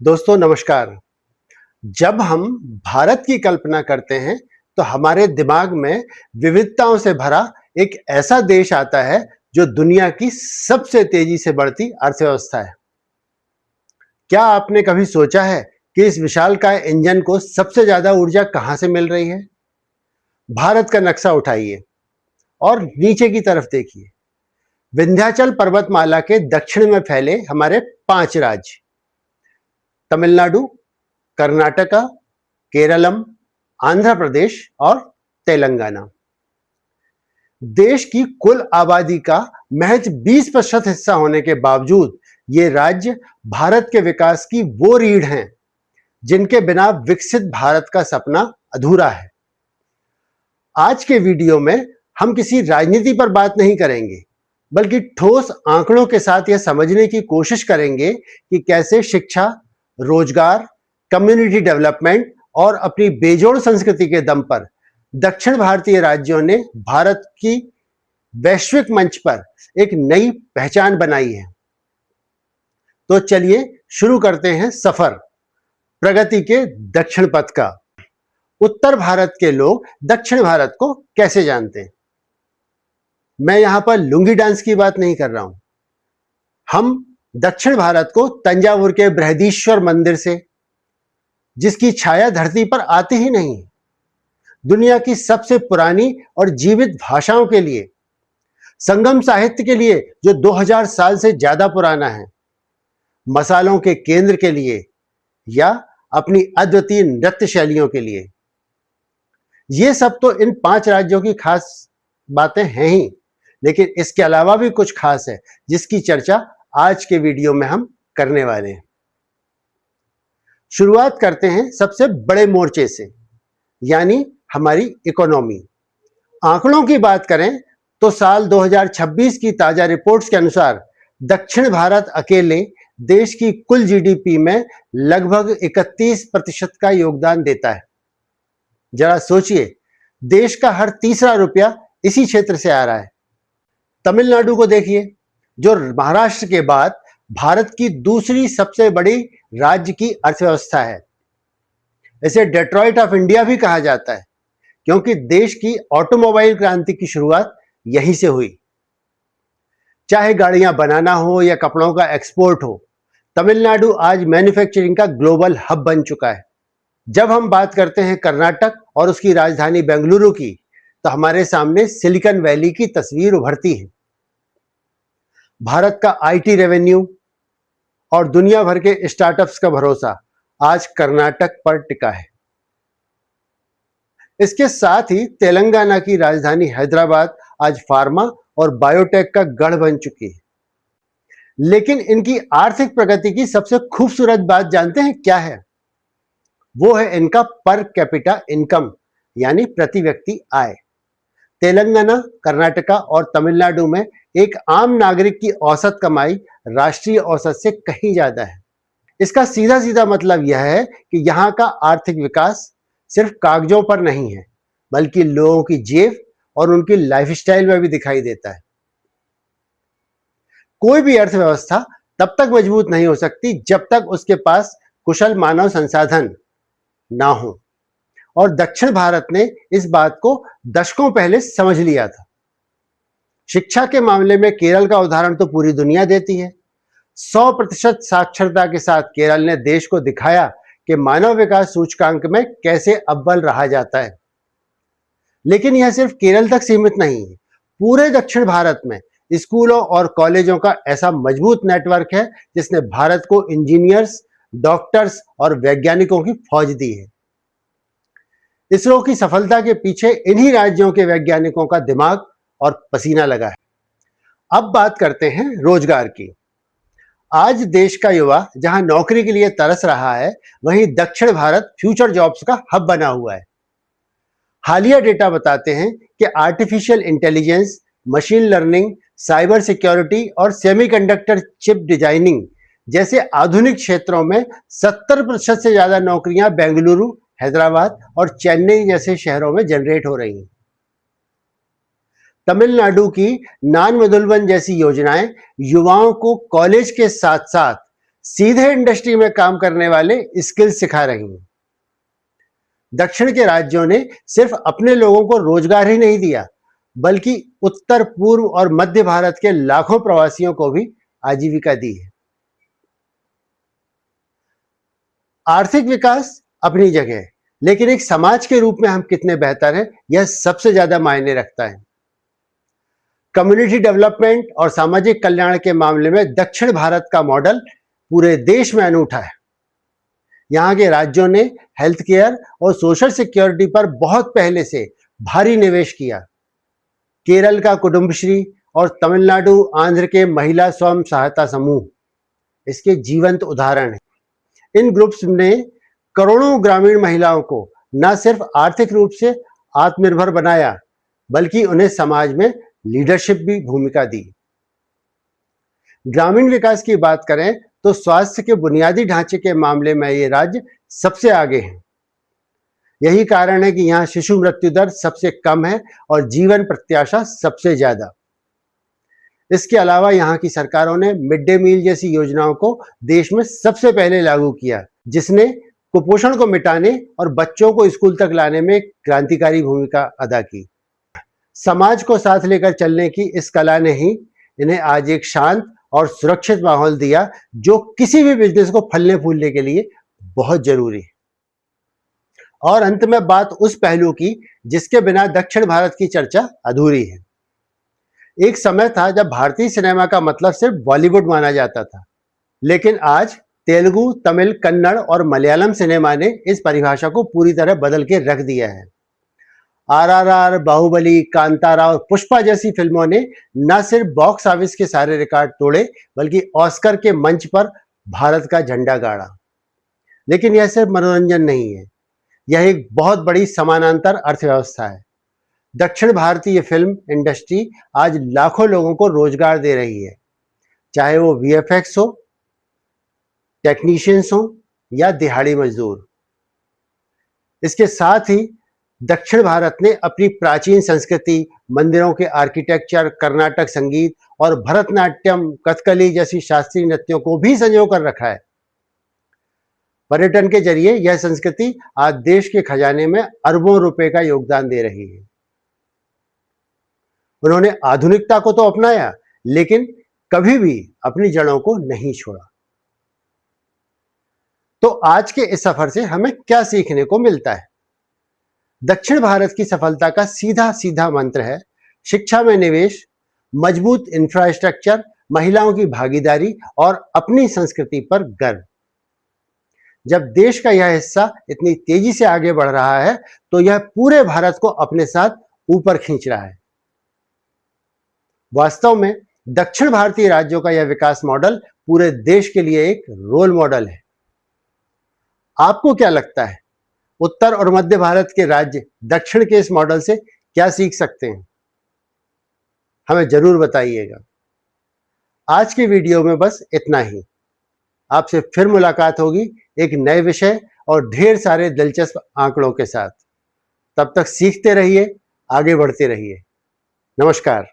दोस्तों नमस्कार। जब हम भारत की कल्पना करते हैं तो हमारे दिमाग में विविधताओं से भरा एक ऐसा देश आता है जो दुनिया की सबसे तेजी से बढ़ती अर्थव्यवस्था है। क्या आपने कभी सोचा है कि इस विशालकाय इंजन को सबसे ज्यादा ऊर्जा कहां से मिल रही है? भारत का नक्शा उठाइए और नीचे की तरफ देखिए। विंध्याचल पर्वतमाला के दक्षिण में फैले हमारे 5 राज्य तमिलनाडु, कर्नाटका, केरलम, आंध्र प्रदेश और तेलंगाना। देश की कुल आबादी का महज 20% हिस्सा होने के बावजूद ये राज्य भारत के विकास की वो रीढ़ हैं जिनके बिना विकसित भारत का सपना अधूरा है। आज के वीडियो में हम किसी राजनीति पर बात नहीं करेंगे, बल्कि ठोस आंकड़ों के साथ यह समझने की कोशिश करेंगे कि कैसे शिक्षा, रोजगार, कम्युनिटी डेवलपमेंट और अपनी बेजोड़ संस्कृति के दम पर दक्षिण भारतीय राज्यों ने भारत की वैश्विक मंच पर एक नई पहचान बनाई है। तो चलिए शुरू करते हैं सफर प्रगति के दक्षिण पथ का। उत्तर भारत के लोग दक्षिण भारत को कैसे जानते हैं? मैं यहां पर लुंगी डांस की बात नहीं कर रहा हूं। हम दक्षिण भारत को तंजावुर के बृहदीश्वर मंदिर से, जिसकी छाया धरती पर आती ही नहीं, दुनिया की सबसे पुरानी और जीवित भाषाओं के लिए, संगम साहित्य के लिए जो 2000 साल से ज्यादा पुराना है, मसालों के केंद्र के लिए या अपनी अद्वितीय नृत्य शैलियों के लिए। ये सब तो इन 5 राज्यों की खास बातें हैं ही, लेकिन इसके अलावा भी कुछ खास है जिसकी चर्चा आज के वीडियो में हम करने वाले हैं। शुरुआत करते हैं सबसे बड़े मोर्चे से, यानी हमारी इकोनॉमी। आंकड़ों की बात करें तो साल 2026 की ताजा रिपोर्ट्स के अनुसार दक्षिण भारत अकेले देश की कुल जीडीपी में लगभग 31% का योगदान देता है। जरा सोचिए, देश का हर तीसरा रुपया इसी क्षेत्र से आ रहा है। तमिलनाडु को देखिए, जो महाराष्ट्र के बाद भारत की दूसरी सबसे बड़ी राज्य की अर्थव्यवस्था है। इसे डेट्रॉइट ऑफ इंडिया भी कहा जाता है, क्योंकि देश की ऑटोमोबाइल क्रांति की शुरुआत यहीं से हुई। चाहे गाड़ियां बनाना हो या कपड़ों का एक्सपोर्ट हो, तमिलनाडु आज मैन्युफैक्चरिंग का ग्लोबल हब बन चुका है। जब हम बात करते हैं कर्नाटक और उसकी राजधानी बेंगलुरु की, तो हमारे सामने सिलिकॉन वैली की तस्वीर उभरती है। भारत का आईटी रेवेन्यू और दुनिया भर के स्टार्टअप्स का भरोसा आज कर्नाटक पर टिका है। इसके साथ ही तेलंगाना की राजधानी हैदराबाद आज फार्मा और बायोटेक का गढ़ बन चुकी है। लेकिन इनकी आर्थिक प्रगति की सबसे खूबसूरत बात जानते हैं क्या है? वो है इनका पर कैपिटा इनकम, यानी प्रति व्यक्ति आय। तेलंगाना, कर्नाटका और तमिलनाडु में एक आम नागरिक की औसत कमाई राष्ट्रीय औसत से कहीं ज्यादा है। इसका सीधा सीधा मतलब यह है कि यहां का आर्थिक विकास सिर्फ कागजों पर नहीं है, बल्कि लोगों की जेब और उनकी लाइफस्टाइल में भी दिखाई देता है। कोई भी अर्थव्यवस्था तब तक मजबूत नहीं हो सकती जब तक उसके पास कुशल मानव संसाधन ना हो, और दक्षिण भारत ने इस बात को दशकों पहले समझ लिया था। शिक्षा के मामले में केरल का उदाहरण तो पूरी दुनिया देती है। 100% साक्षरता के साथ केरल ने देश को दिखाया कि मानव विकास सूचकांक में कैसे अव्वल रहा जाता है। लेकिन यह सिर्फ केरल तक सीमित नहीं है। पूरे दक्षिण भारत में स्कूलों और कॉलेजों का ऐसा मजबूत नेटवर्क है जिसने भारत को इंजीनियर्स, डॉक्टर्स और वैज्ञानिकों की फौज दी है। इसरो की सफलता के पीछे इन्हीं राज्यों के वैज्ञानिकों का दिमाग और पसीना लगा है। अब बात करते हैं रोजगार की। आज देश का युवा जहां नौकरी के लिए तरस रहा है, वहीं दक्षिण भारत फ्यूचर जॉब्स का हब बना हुआ है। हालिया डेटा बताते हैं कि artificial intelligence, machine learning, cyber security और सेमीकंडक्टर चिप डिजाइनिंग जैसे आधुनिक क्षेत्रों में 70% से ज्यादा नौकरियां बेंगलुरु, हैदराबाद और चेन्नई जैसे शहरों में जनरेट हो रही हैं। तमिलनाडु की नान मधुलवन जैसी योजनाएं युवाओं को कॉलेज के साथ साथ सीधे इंडस्ट्री में काम करने वाले स्किल्स सिखा रही हैं। दक्षिण के राज्यों ने सिर्फ अपने लोगों को रोजगार ही नहीं दिया, बल्कि उत्तर पूर्व और मध्य भारत के लाखों प्रवासियों को भी आजीविका दी है। आर्थिक विकास अपनी जगह है, लेकिन एक समाज के रूप में हम कितने बेहतर हैं, यह सबसे ज्यादा मायने रखता है। कम्युनिटी डेवलपमेंट और सामाजिक कल्याण के मामले में दक्षिण भारत का मॉडल पूरे देश में अनूठा है। यहाँ के राज्यों ने हेल्थ केयर और सोशल सिक्योरिटी पर बहुत पहले से भारी निवेश किया। केरल का कुटुंबश्री और तमिलनाडु आंध्र के महिला स्वयं सहायता समूह इसके जीवंत उदाहरण हैं। इन ग्रुप्स ने करोड़ों ग्रामीण महिलाओं को न सिर्फ आर्थिक रूप से आत्मनिर्भर बनाया, बल्कि उन्हें समाज में लीडरशिप भी भूमिका दी। ग्रामीण विकास की बात करें तो स्वास्थ्य के बुनियादी ढांचे के मामले में ये राज्य सबसे आगे है। यही कारण है कि यहाँ शिशु मृत्यु दर सबसे कम है और जीवन प्रत्याशा सबसे ज्यादा। इसके अलावा यहाँ की सरकारों ने मिड डे मील जैसी योजनाओं को देश में सबसे पहले लागू किया, जिसने कुपोषण को मिटाने और बच्चों को स्कूल तक लाने में क्रांतिकारी भूमिका अदा की। समाज को साथ लेकर चलने की इस कला ने ही इन्हें आज एक शांत और सुरक्षित माहौल दिया, जो किसी भी बिजनेस को फलने फूलने के लिए बहुत जरूरी है। और अंत में बात उस पहलू की जिसके बिना दक्षिण भारत की चर्चा अधूरी है। एक समय था जब भारतीय सिनेमा का मतलब सिर्फ बॉलीवुड माना जाता था, लेकिन आज तेलुगु, तमिल, कन्नड़ और मलयालम सिनेमा ने इस परिभाषा को पूरी तरह बदल के रख दिया है। आरआरआर, बाहुबली, कांतारा और पुष्पा जैसी फिल्मों ने न सिर्फ बॉक्स ऑफिस के सारे रिकॉर्ड तोड़े, बल्कि ऑस्कर के मंच पर भारत का झंडा गाड़ा। लेकिन यह सिर्फ मनोरंजन नहीं है, यह एक बहुत बड़ी समानांतर अर्थव्यवस्था है। दक्षिण भारतीय फिल्म इंडस्ट्री आज लाखों लोगों को रोजगार दे रही है, चाहे वो वीएफएक्स हो, टेक्नीशियंस हो या दिहाड़ी मजदूर। इसके साथ ही दक्षिण भारत ने अपनी प्राचीन संस्कृति, मंदिरों के आर्किटेक्चर, कर्नाटक संगीत और भरतनाट्यम, कथकली जैसी शास्त्रीय नृत्यों को भी संजो कर रखा है। पर्यटन के जरिए यह संस्कृति आज देश के खजाने में अरबों रुपए का योगदान दे रही है। उन्होंने आधुनिकता को तो अपनाया, लेकिन कभी भी अपनी जड़ों को नहीं छोड़ा। तो आज के इस सफर से हमें क्या सीखने को मिलता है? दक्षिण भारत की सफलता का सीधा सीधा मंत्र है शिक्षा में निवेश, मजबूत इंफ्रास्ट्रक्चर, महिलाओं की भागीदारी और अपनी संस्कृति पर गर्व। जब देश का यह हिस्सा इतनी तेजी से आगे बढ़ रहा है, तो यह पूरे भारत को अपने साथ ऊपर खींच रहा है। वास्तव में दक्षिण भारतीय राज्यों का यह विकास मॉडल पूरे देश के लिए एक रोल मॉडल है। आपको क्या लगता है, उत्तर और मध्य भारत के राज्य दक्षिण के इस मॉडल से क्या सीख सकते हैं? हमें जरूर बताइएगा। आज की वीडियो में बस इतना ही। आपसे फिर मुलाकात होगी एक नए विषय और ढेर सारे दिलचस्प आंकड़ों के साथ। तब तक सीखते रहिए, आगे बढ़ते रहिए। नमस्कार।